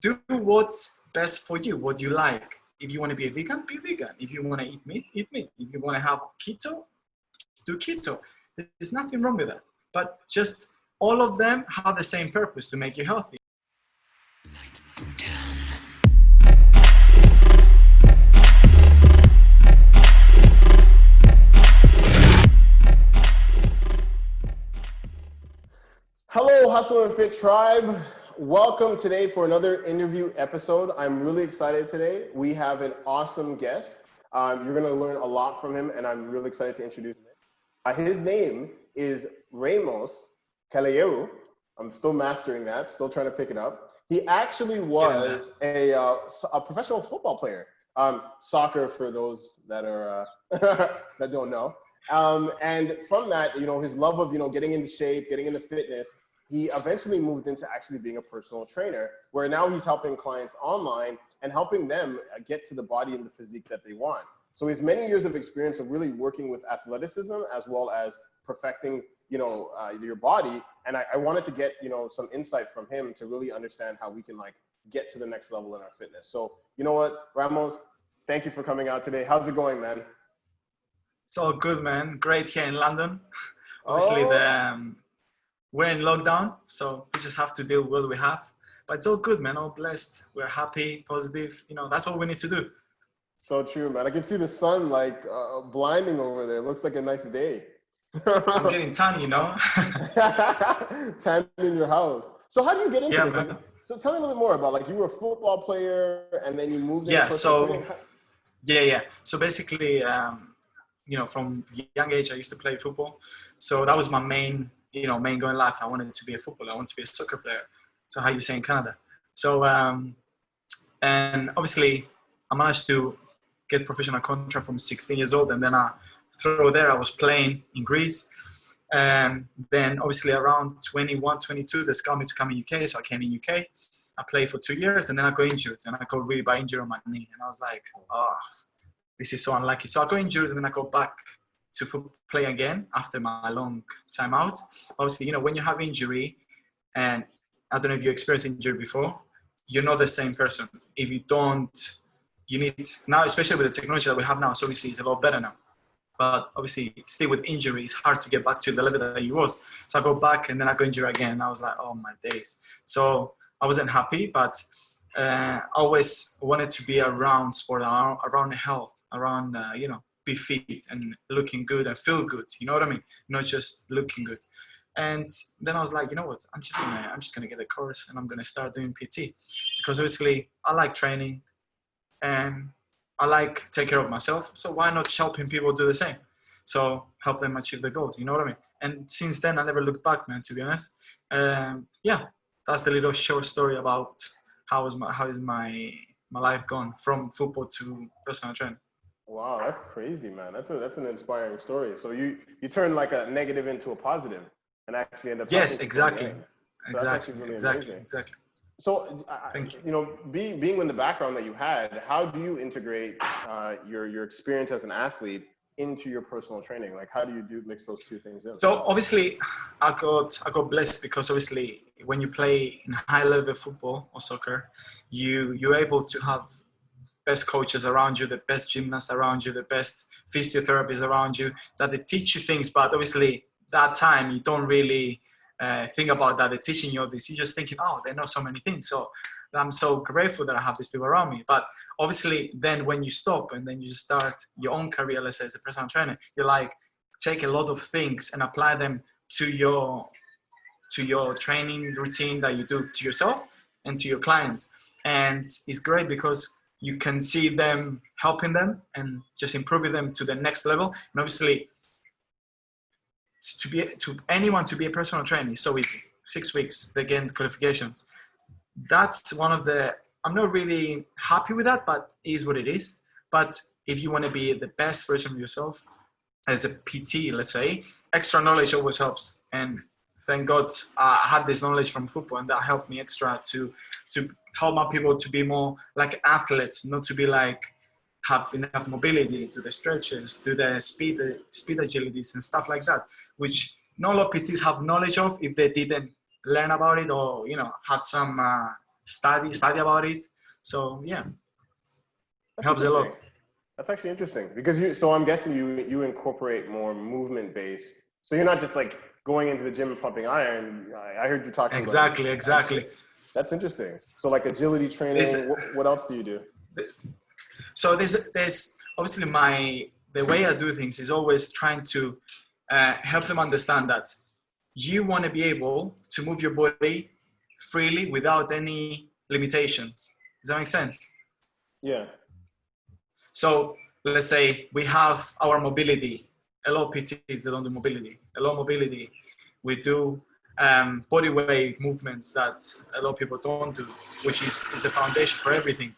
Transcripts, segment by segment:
do what's best for you, what you like. If you want to be a vegan, be vegan. If you want to eat meat, eat meat. If you want to have keto, do keto. There's nothing wrong with that. But just all of them have the same purpose, to make you healthy. Hello, Hustle and Fit tribe. Welcome today for another interview episode. I'm really excited today. We have an awesome guest. You're going to learn a lot from him, and I'm really excited to introduce him. His name is Ramos Fitnatix. I'm still mastering that, still trying to pick it up. He actually was a professional football player. Soccer for those that are that don't know. And from that, his love of, getting into shape, getting into fitness, he eventually moved into actually being a personal trainer, where now he's helping clients online and helping them get to the body and the physique that they want. So he has many years of experience of really working with athleticism as well as perfecting, your body. And I wanted to get, some insight from him to really understand how we can get to the next level in our fitness. So, you know what, Ramos, thank you for coming out today. How's it going, man? It's all good, man. Great here in London. Obviously, we're in lockdown, so we just have to deal with what we have. But it's all good, man. All blessed. We're happy, positive. That's all we need to do. So true, man. I can see the sun blinding over there. It looks like a nice day. I'm getting tan, Tan in your house. So how do you get into this? Man. So tell me a little bit more about you were a football player and then you moved into So basically, from young age, I used to play football. So that was my main goal in life. I wanted to be a footballer. I wanted to be a soccer player. So how you say in Canada. So, and obviously I managed to get professional contract from 16 years old. And then I was playing in Greece. And then obviously around 21, 22, they scouted me to come in UK. So I came in UK. I played for 2 years and then I got injured. And I got really bad injury on my knee. And I was like, this is so unlucky. So I got injured and then I got back to play again after my long time out. Obviously, when you have injury, and I don't know if you experienced injury before, you're not the same person. If you don't, you need, now, especially with the technology that we have now, so obviously it's a lot better now. But obviously, still with injury, it's hard to get back to the level that you was. So I go back and then I got injured again. And I was like, oh my days. So I wasn't happy, but I always wanted to be around sport, around health, around, be fit and looking good and feel good. You know what I mean? Not just looking good. And then I was like, you know what? I'm just gonna get a course and I'm gonna start doing PT, because obviously I like training and I like take care of myself. So why not helping people do the same? So help them achieve their goals. You know what I mean? And since then I never looked back, man. To be honest, that's the little short story about how is my life gone from football to personal training. Wow, that's crazy, man. That's an inspiring story. So you turn a negative into a positive and actually end up. Yes, exactly. So exactly. Exactly. So, being in the background that you had, how do you integrate your experience as an athlete into your personal training? How do you mix those two things in? So obviously I got blessed, because obviously when you play in high level football or soccer, you're able to have best coaches around you, the best gymnasts around you, the best physiotherapists around you, that they teach you things. But obviously that time you don't really think about that they're teaching you all this. You're just thinking, they know so many things. So I'm so grateful that I have these people around me. But obviously then when you stop and then you start your own career, let's say as a personal trainer, you take a lot of things and apply them to your training routine that you do to yourself and to your clients. And it's great because you can see them helping them and just improving them to the next level. And obviously, to anyone to be a personal trainer is so easy. 6 weeks, they get qualifications. That's one of the, I'm not really happy with that, but it is what it is. But if you want to be the best version of yourself as a PT, let's say, extra knowledge always helps. And thank God I had this knowledge from football, and that helped me extra to help my people to be more like athletes, not to be have enough mobility, to the stretches, to the speed agilities and stuff like that, which not a lot of PTs have knowledge of if they didn't learn about it or, had some study about it. So yeah, That's helps a lot. interesting. That's actually interesting because so I'm guessing you incorporate more movement based. So you're not just like going into the gym and pumping iron. I heard you talking about Exactly. That's interesting. So like agility training. What else do you do? So there's obviously the way I do things is always trying to help them understand that you want to be able to move your body freely without any limitations. Does that make sense? Yeah. So let's say we have our mobility. A lot of PTs, they don't do mobility. A lot of mobility. We do body weight movements that a lot of people don't do, which is the foundation for everything.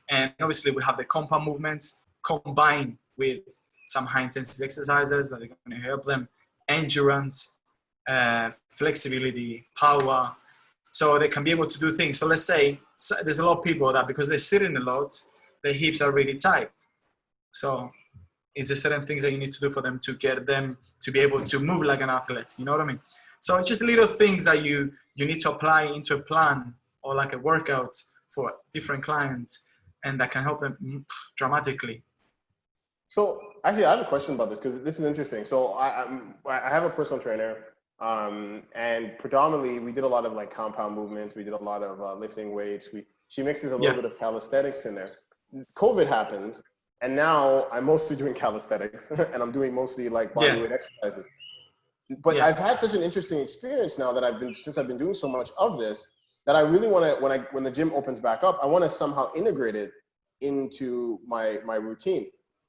And obviously we have the compound movements combined with some high intensity exercises that are going to help them endurance, flexibility, power, so they can be able to do things. So let's say there's a lot of people that because they're sitting a lot, their hips are really tight. So it's a certain things that you need to do for them to get them to be able to move like an athlete. You know what I mean? So it's just little things that you need to apply into a plan or like a workout for different clients, and that can help them dramatically. So actually, I have a question about this because this is interesting. So I have a personal trainer, and predominantly we did a lot of like compound movements. We did a lot of lifting weights. She mixes a little bit of calisthenics in there. COVID happens, and now I'm mostly doing calisthenics, and I'm doing mostly like bodyweight exercises. But I've had such an interesting experience now that since I've been doing so much of this, that I really want to, when the gym opens back up, I want to somehow integrate it into my routine.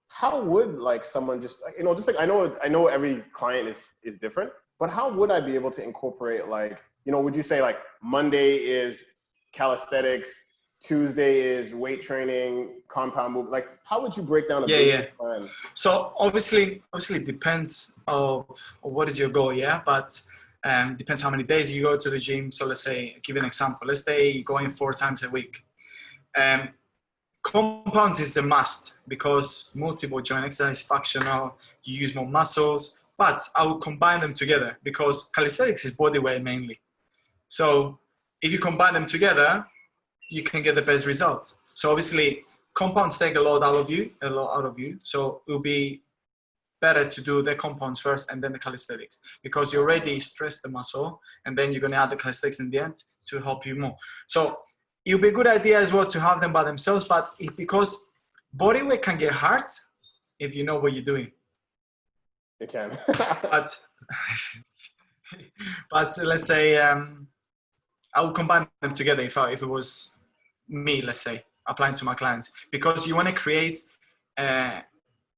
How would like someone just like I know every client is different, but how would I be able to incorporate like, would you say like Monday is calisthenics, Tuesday is weight training, compound move? Like, how would you break down a basic plan? So obviously it depends of what is your goal, but depends how many days you go to the gym. So let's say, give an example. Let's say you're going 4 times a week. Compounds is a must because multiple joint exercise is functional. You use more muscles, but I would combine them together because calisthenics is body weight mainly. So if you combine them together, you can get the best result. So obviously compounds take a lot out of you. So it will be better to do the compounds first and then the calisthenics because you already stress the muscle and then you're going to add the calisthenics in the end to help you more. So it would be a good idea as well to have them by themselves, but because body weight can get hard if you know what you're doing. It can. but let's say I would combine them together if it was me, let's say, applying to my clients, because you want to create,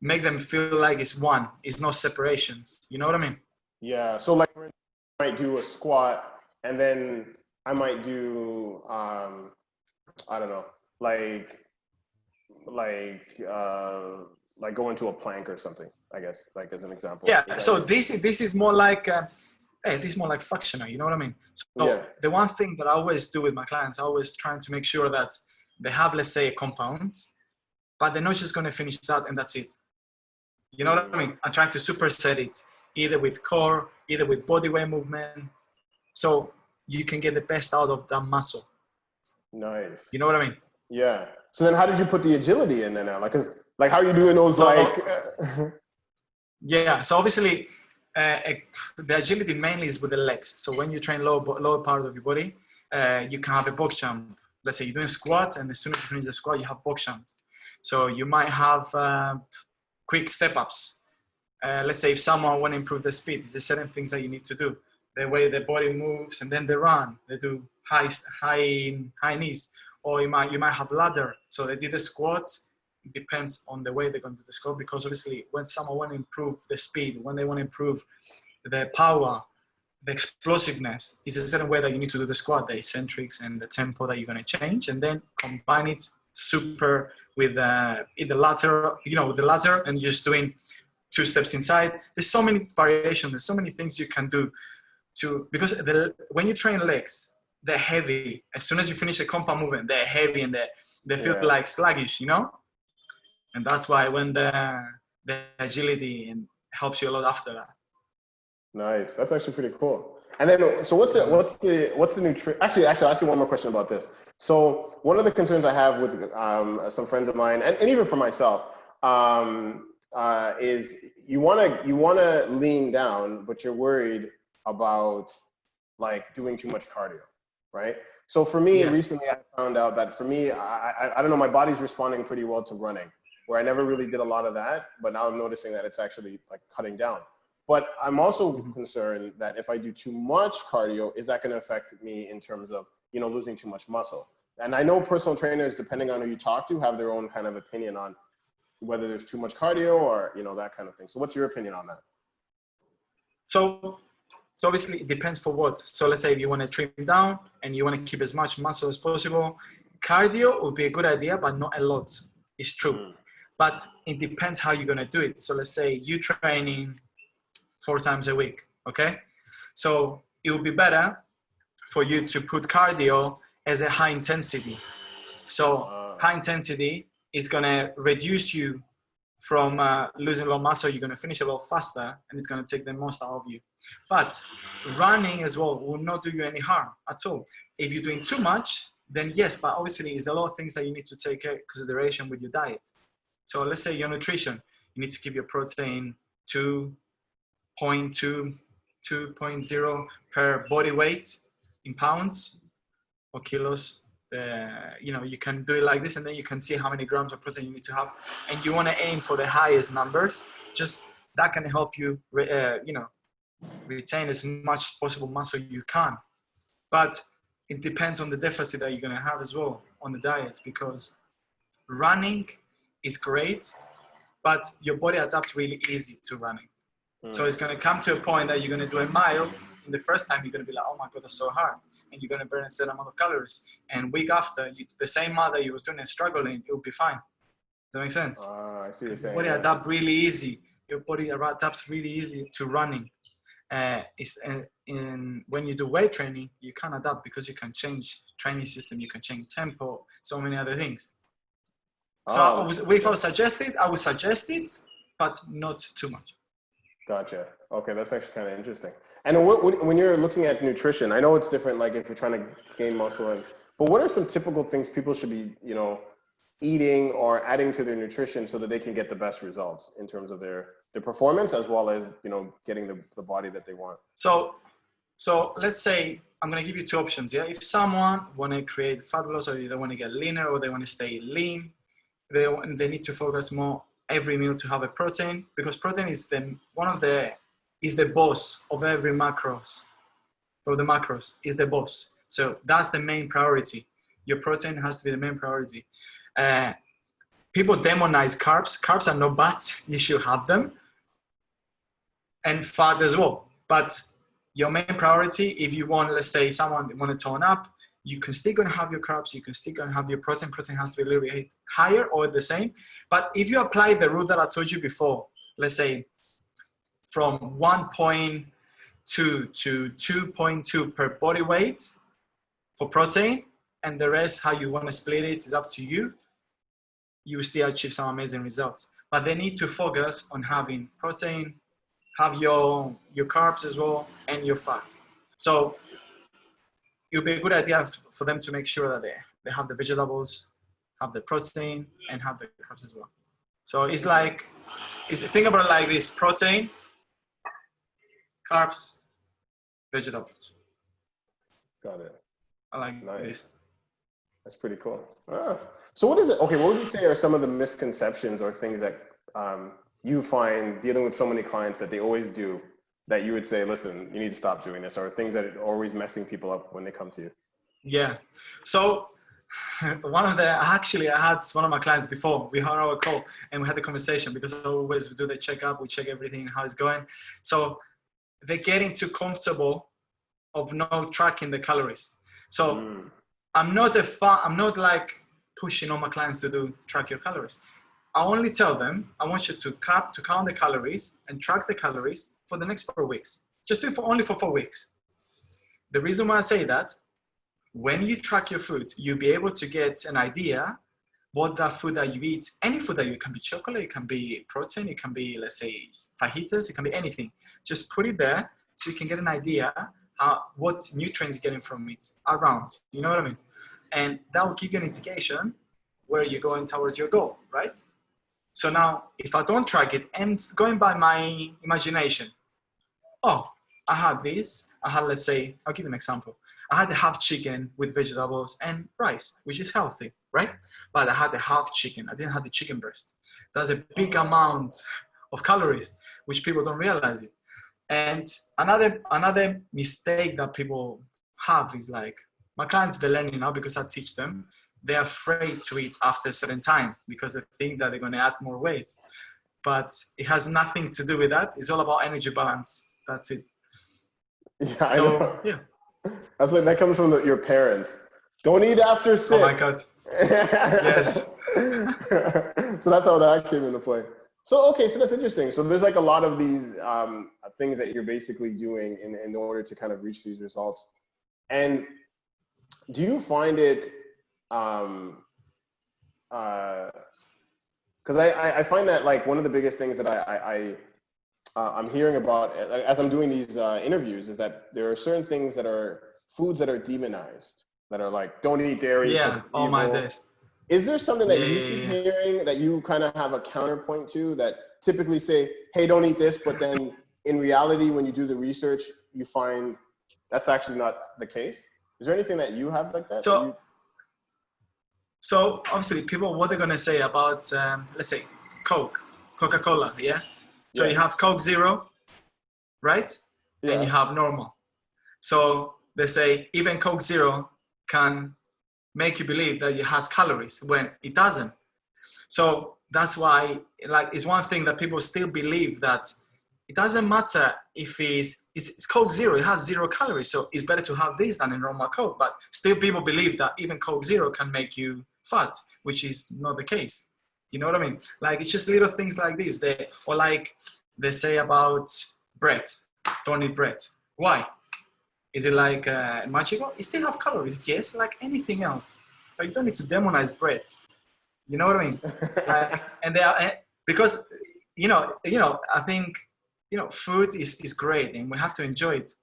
make them feel like it's one, it's no separations. You know what I mean? Yeah. So like I might do a squat and then I might do, I don't know, like go into a plank or something, I guess, like as an example. Yeah. So this is more like, this is more like functional. You know what I mean? So the one thing that I always do with my clients, I always trying to make sure that they have, let's say, a compound, but they're not just going to finish that and that's it. You know what I mean? I'm trying to superset it either with core, either with body weight movement. So you can get the best out of that muscle. Nice. You know what I mean? Yeah. So then how did you put the agility in there now? Like how are you doing those Yeah. So obviously the agility mainly is with the legs. So when you train lower part of your body, you can have a box jump. Let's say you're doing squats and as soon as you finish the squat, you have box jumps. So you might have quick step ups. Let's say if someone want to improve the speed, there's certain things that you need to do. The way the body moves and then they run, they do high knees, or you might have ladder. So they did the squats. It depends on the way they're going to do the squat, because obviously when someone want to improve the speed, when they want to improve the power, the explosiveness, is a certain way that you need to do the squat, the eccentrics and the tempo that you're going to change, and then combine it super with the lateral, with the lateral, and just doing 2 steps inside. There's so many variations. There's so many things you can do because when you train legs, they're heavy. As soon as you finish a compound movement, they're heavy and they feel like sluggish, And that's why when the agility helps you a lot after that. Nice. That's actually pretty cool. And then, so what's the nutrition? Actually, I'll ask you one more question about this. So one of the concerns I have with some friends of mine, and even for myself, is you wanna lean down, but you're worried about like doing too much cardio, right? So for me, recently I found out that for me, I don't know, my body's responding pretty well to running, where I never really did a lot of that, but now I'm noticing that it's actually like cutting down. But I'm also concerned that if I do too much cardio, is that going to affect me in terms of, you know, losing too much muscle? And I know personal trainers, depending on who you talk to, have their own kind of opinion on whether there's too much cardio or, you know, that kind of thing. So what's your opinion on that? So obviously it depends for what. So let's say if you want to trim down and you want to keep as much muscle as possible, cardio would be a good idea, but not a lot. It's true. But it depends how you're going to do it. So let's say you're training 4 times a week, okay? So it would be better for you to put cardio as a high intensity. So high intensity is gonna reduce you from losing a lot of muscle. You're gonna finish a lot faster and it's gonna take the most out of you. But running as well will not do you any harm at all. If you're doing too much, then yes, but obviously there's a lot of things that you need to take into consideration with your diet. So let's say your nutrition, you need to keep your protein 2.0 per body weight in pounds or kilos. You know, you can do it like this and then you can see how many grams of protein you need to have, and you want to aim for the highest numbers. Just that can help you you know, retain as much possible muscle you can. But it depends on the deficit that you're going to have as well on the diet, because running is great, but your body adapts really easy to running. So it's going to come to a point that you're going to do a mile. And the first time you're going to be like, oh my God, that's so hard. And you're going to burn a certain amount of calories. And week after, you do the same mile that you was doing and struggling, it will be fine. Does that make sense? I see what you're saying. Your body adapts really easy. Your body adapts really easy to running. When you do weight training, you can adapt because you can change training system, you can change tempo, so many other things. So if I would suggest it, I would suggest it, but not too much. Gotcha. Okay, that's actually kind of interesting. And when you're looking at nutrition, I know it's different, like if you're trying to gain muscle, but what are some typical things people should be, you know, eating or adding to their nutrition so that they can get the best results in terms of their performance, as well as, you know, getting the body that they want? So let's say I'm going to give you 2 options. Yeah. If someone want to create fat loss, or they want to get leaner, or they want to stay lean, they need to focus more every meal to have a protein, because protein is the boss of every macros. For the macros is the boss. So that's the main priority. Your protein has to be the main priority. People demonize carbs. Carbs are not bad. You should have them. And fat as well. But your main priority, if you want, let's say someone want to tone up, you can still gonna have your carbs, you can still gonna have your protein. Protein has to be a little bit higher or the same. But if you apply the rule that I told you before, let's say from 1.2 to 2.2 per body weight for protein, and the rest, how you want to split it, is up to you. You will still achieve some amazing results. But they need to focus on having protein, have your carbs as well, and your fat. So it would be a good idea for them to make sure that they have the vegetables, have the protein, and have the carbs as well. So it's like, think about it like this: protein, carbs, vegetables. Got it. I like this. That's pretty cool. So what is it? Okay, what would you say are some of the misconceptions or things that you find dealing with so many clients that they always do, that you would say, listen, you need to stop doing this, or things that are always messing people up when they come to you? Yeah. So I had one of my clients before. We had our call and we had the conversation, because always we do the checkup, we check everything, how it's going. So they're getting too comfortable of not tracking the calories. So I'm not like pushing all my clients to track your calories. I only tell them, I want you to count the calories and track the calories for the next 4 weeks. Just do it only for 4 weeks. The reason why I say that, when you track your food, you'll be able to get an idea what that food that you eat, any food that you, it can be chocolate, it can be protein, it can be, let's say, fajitas, it can be anything. Just put it there so you can get an idea what nutrients you're getting from it around, you know what I mean? And that will give you an indication where you're going towards your goal, right? So now, if I don't track it and going by my imagination, oh, I had this, I had, let's say, I'll give you an example. I had a half chicken with vegetables and rice, which is healthy, right? But I had a half chicken, I didn't have the chicken breast. That's a big amount of calories, which people don't realize it. And another mistake that people have is like, my clients, they're learning now because I teach them, they're afraid to eat after a certain time because they think that they're going to add more weight. But it has nothing to do with that. It's all about energy balance. That's it. Yeah, So, I know. yeah. That's like, that comes from your parents. Don't eat after 6. Oh my God. Yes. So that's how that came into play. So, okay, so that's interesting. So there's like a lot of these things that you're basically doing in order to kind of reach these results. And do you find it, because I find that like one of the biggest things that I'm hearing about as I'm doing these interviews is that there are certain things that are foods that are demonized, that are like, don't eat dairy. Yeah, all my days. Is there something that you keep hearing that you kind of have a counterpoint to that typically say, hey, don't eat this, but then in reality, when you do the research, you find that's actually not the case? Is there anything that you have like that? So obviously people, what they're going to say about, let's say Coca-Cola, yeah? So you have Coke Zero, right? Yeah. And you have normal. So they say even Coke Zero can make you believe that it has calories when it doesn't. So that's why, like, it's one thing that people still believe that it doesn't matter if it's Coke Zero, it has 0 calories. So it's better to have this than a normal Coke. But still people believe that even Coke Zero can make you fat, which is not the case. You know what I mean? Like, it's just little things like this. Or like they say about bread, don't eat bread. Why? Is it like magical? It still have calories, yes, like anything else. But you don't need to demonize bread. You know what I mean? Like, and they are, because you know, I think, food is great and we have to enjoy it.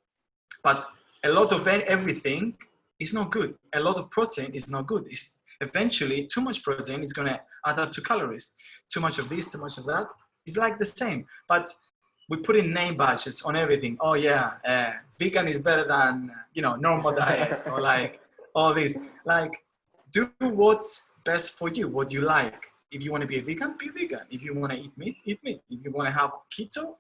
But a lot of everything is not good. A lot of protein is not good. Eventually, too much protein is going to add up to calories. Too much of this, too much of that. It's like the same. But we put in name badges on everything. Oh yeah, vegan is better than, normal diets, or like all this. Like, do what's best for you, what you like. If you want to be a vegan, be vegan. If you want to eat meat, eat meat. If you want to have keto,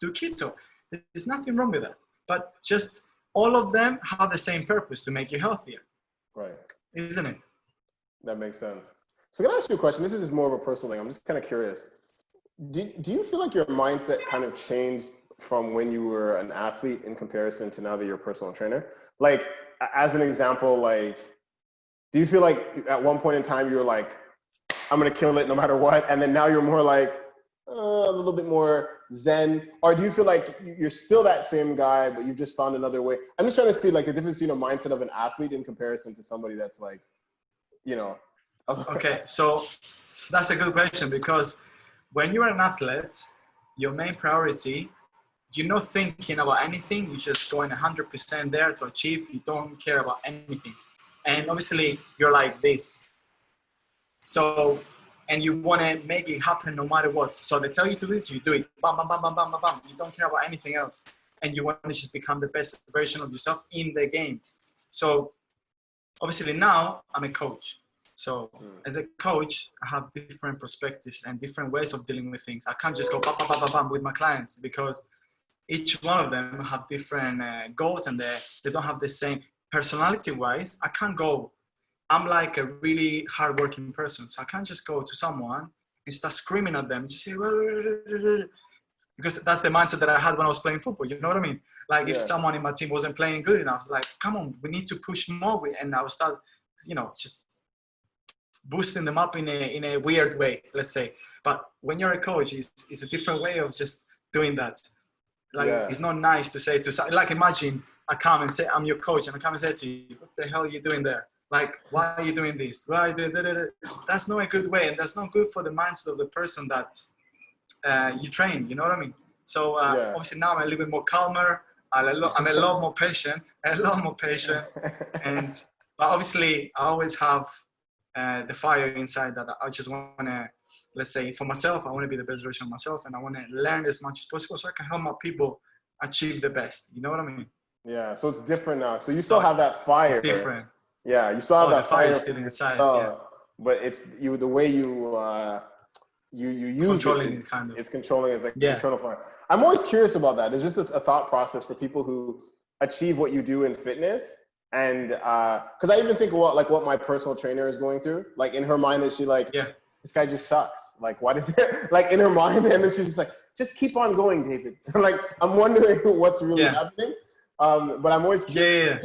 do keto. There's nothing wrong with that. But just all of them have the same purpose, to make you healthier. Right. Isn't it? That makes sense. So can I ask you a question? This is more of a personal thing. I'm just kind of curious. Do you feel like your mindset kind of changed from when you were an athlete in comparison to now that you're a personal trainer? Like, as an example, like, do you feel like at one point in time you were like, I'm going to kill it no matter what, and then now you're more like a little bit more zen? Or do you feel like you're still that same guy, but you've just found another way? I'm just trying to see like the difference between a mindset of an athlete in comparison to somebody that's like, Okay, so that's a good question, because when you're an athlete, your main priority, you're not thinking about anything. You're just going 100% there to achieve. You don't care about anything. And obviously, you're like this. So, and you want to make it happen no matter what. So they tell you to do this, you do it. Bam, bam, bam, bam, bam, bam, bam. You don't care about anything else. And you want to just become the best version of yourself in the game. So obviously now I'm a coach. So as a coach, I have different perspectives and different ways of dealing with things. I can't just go bam, bam, bam, bam, bam with my clients, because each one of them have different goals, and they don't have the same personality-wise. I can't go. I'm like a really hardworking person, so I can't just go to someone and start screaming at them and just say, because that's the mindset that I had when I was playing football. You know what I mean? Like, if someone in my team wasn't playing good enough, I was like, come on, we need to push more. And I would start, just boosting them up in a weird way, let's say. But when you're a coach, it's a different way of just doing that. Like, it's not nice to say to someone, like, imagine I come and say, I'm your coach, and I come and say to you, what the hell are you doing there? Like, why are you doing this? Why are you doing that? That's not a good way, and that's not good for the mindset of the person that you train, you know what I mean? So obviously now I'm a little bit more calmer. I'm a lot more patient, and but obviously I always have the fire inside that I just want to, let's say for myself, I want to be the best version of myself, and I want to learn as much as possible so I can help my people achieve the best. You know what I mean? Yeah. So it's different now. So you still have that fire. It's different. Yeah, you still have that the fire fire is still inside. Yeah. But it's you the way you use controlling it. it kind of. It's controlling. It's like internal fire. I'm always curious about that. It's just a thought process for people who achieve what you do in fitness. And because I even think what my personal trainer is going through. Like in her mind, is she like, this guy just sucks. Like, why does it, like in her mind, and then she's just like, just keep on going, David. Like, I'm wondering what's really happening. But I'm always curious.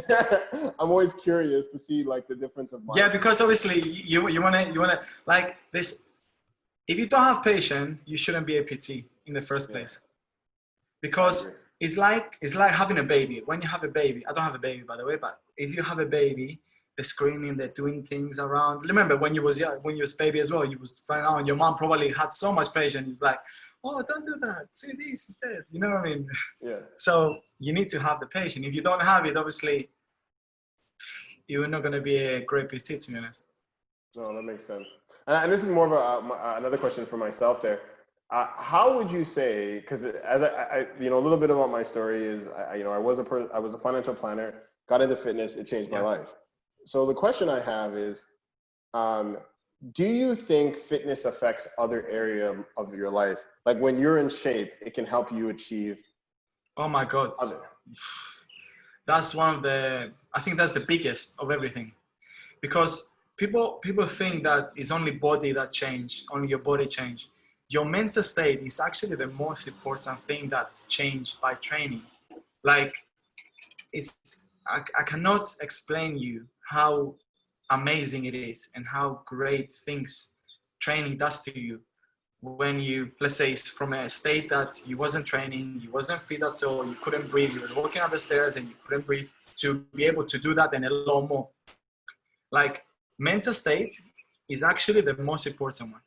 I'm always curious to see like the difference of mind. Yeah, because obviously you wanna like this. If you don't have patience, you shouldn't be a PT in the first place. Because it's like having a baby. When you have a baby, I don't have a baby by the way, but if you have a baby, they're screaming, they're doing things around. Remember when you was young, when you was baby as well, you was running around. Your mom probably had so much patience. It's like, oh, don't do that. See this instead. You know what I mean? Yeah. So you need to have the patience. If you don't have it, obviously, you're not gonna be a great PT, to be honest. No, that makes sense. And this is more of another question for myself there. How would you say, because as I a little bit about my story is, I was a financial planner, got into fitness, it changed my life. So the question I have is, do you think fitness affects other areas of your life? Like when you're in shape, it can help you achieve. Oh my God. That's I think that's the biggest of everything, because people think that it's only body that change, only your body change. Your mental state is actually the most important thing that's changed by training. Like I cannot explain you how amazing it is and how great things training does to you when you, let's say, from a state that you wasn't training, you wasn't fit at all, you couldn't breathe, you were walking up the stairs and you couldn't breathe, to be able to do that and a lot more. Like mental state is actually the most important one.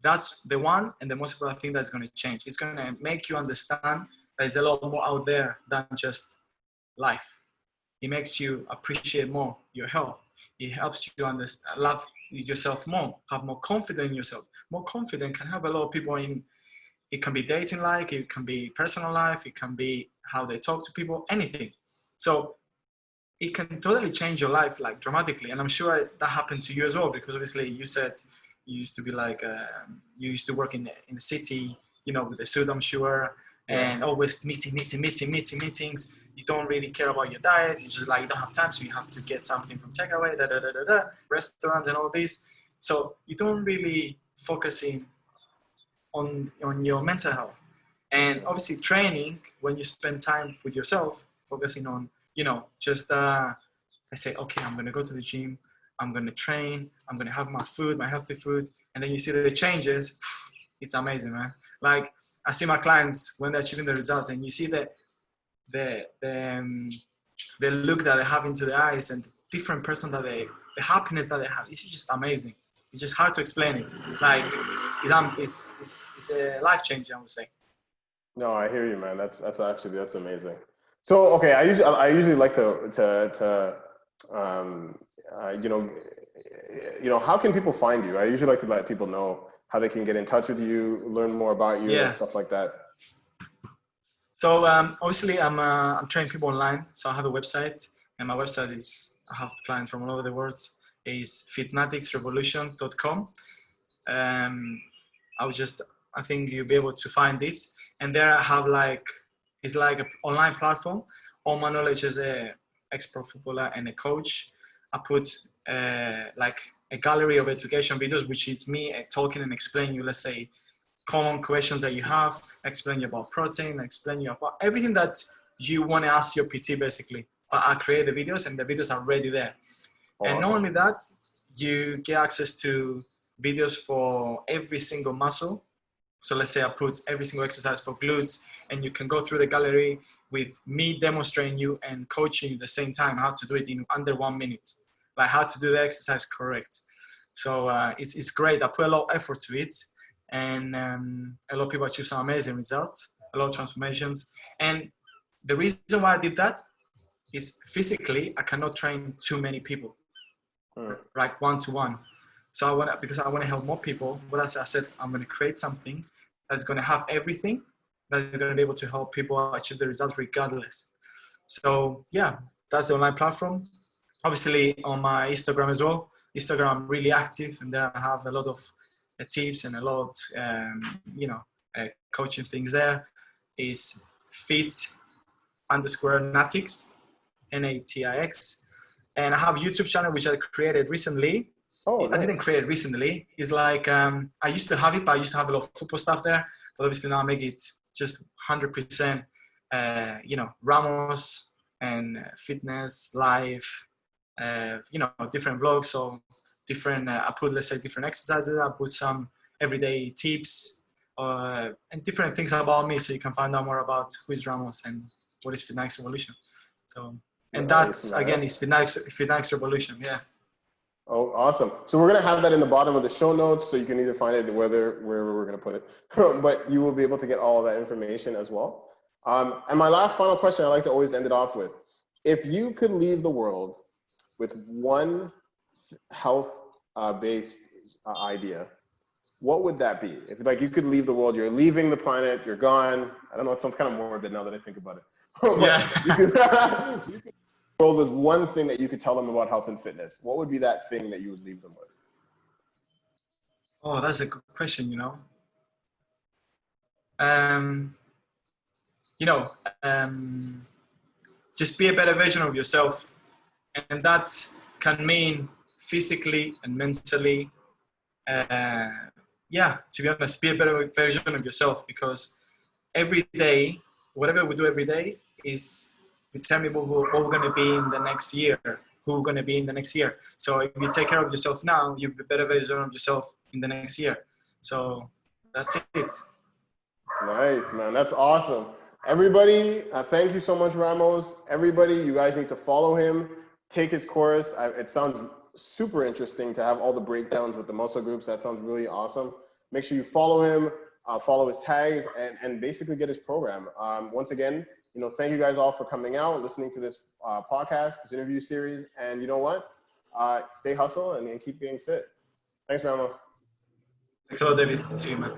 That's the one and the most important thing that's going to change. It's going to make you understand there's a lot more out there than just life. It makes you appreciate more your health. It helps you understand, love yourself more, have more confidence in yourself. More confidence can help a lot of people in, it can be dating life, it can be personal life, it can be how they talk to people, anything. So it can totally change your life like dramatically. And I'm sure that happened to you as well, because obviously you said you used to be like, you used to work in the city, with the suit, I'm sure, and always meetings. You don't really care about your diet. You just like, you don't have time, so you have to get something from takeaway, restaurants and all this. So you don't really focus in on your mental health. And obviously training, when you spend time with yourself, focusing on, just I say, okay, I'm going to go to the gym, I'm going to train, I'm going to have my food, my healthy food. And then you see the changes. It's amazing, man. Like I see my clients when they're achieving the results, and you see the look that they have into their eyes and the different person that the happiness that they have. It's just amazing. It's just hard to explain it. Like it's a life changer, I would say. No, I hear you, man. That's amazing. So, okay, I usually like to how can people find you? I usually like to let people know how they can get in touch with you, learn more about you, and stuff like that. So obviously I'm training people online. So I have a website, and my website is, I have clients from all over the world, is fitnatixrevolution.com. I think you'll be able to find it. And there I have it's like an online platform. All my knowledge as a ex-pro footballer and a coach. I put like a gallery of education videos, which is me talking and explaining you, let's say, common questions that you have, explain you about protein, explain you about everything that you want to ask your PT basically. But I create the videos and the videos are already there. Awesome. And not only that, you get access to videos for every single muscle. So let's say I put every single exercise for glutes, and you can go through the gallery with me demonstrating you and coaching you at the same time how to do it in under 1 minute, like how to do the exercise correct. So it's great. I put a lot of effort to it, and a lot of people achieve some amazing results, a lot of transformations. And the reason why I did that is physically, I cannot train too many people, like one-to-one. So because I want to help more people, but as I said, I'm going to create something that's going to have everything that's going to be able to help people achieve the results regardless. So yeah, that's the online platform. Obviously on my Instagram as well. Instagram, I'm really active, and there I have a lot of tips and a lot, coaching things there. Is Fit_Natix, Natix. And I have a YouTube channel which I created recently. Oh, nice. I didn't create it recently. It's like, I used to have it, but I used to have a lot of football stuff there. But obviously now I make it just 100%, Ramos and fitness, life, different vlogs. So different, I put, let's say, different exercises. I put some everyday tips and different things about me. So you can find out more about who is Ramos and what is Fitnatix Revolution. So, and that's, again, is Fitnatix Revolution. Yeah. Oh, awesome. So we're going to have that in the bottom of the show notes, so you can either find it wherever we're going to put it, but you will be able to get all of that information as well. And my last final question, I like to always end it off with, if you could leave the world with one health based idea, what would that be? If like you could leave the world, you're leaving the planet, you're gone. I don't know, it sounds kind of morbid now that I think about it. Yeah. you could world with one thing that you could tell them about health and fitness, what would be that thing that you would leave them with? Oh, that's a good question, just be a better version of yourself. And that can mean physically and mentally. To be honest, be a better version of yourself, because every day, whatever we do every day is determine what we're going to be in the next year, who we're going to be in the next year. So if you take care of yourself now, you'll be a better version of yourself in the next year. So that's it. Nice, man. That's awesome. Everybody, thank you so much, Ramos. Everybody, you guys need to follow him, take his course. It sounds super interesting to have all the breakdowns with the muscle groups. That sounds really awesome. Make sure you follow him, follow his tags, and basically get his program. Once again, thank you guys all for coming out, listening to this podcast, this interview series. And you know what? Stay hustle and keep being fit. Thanks, Ramos. Thanks a lot, David. See you, man.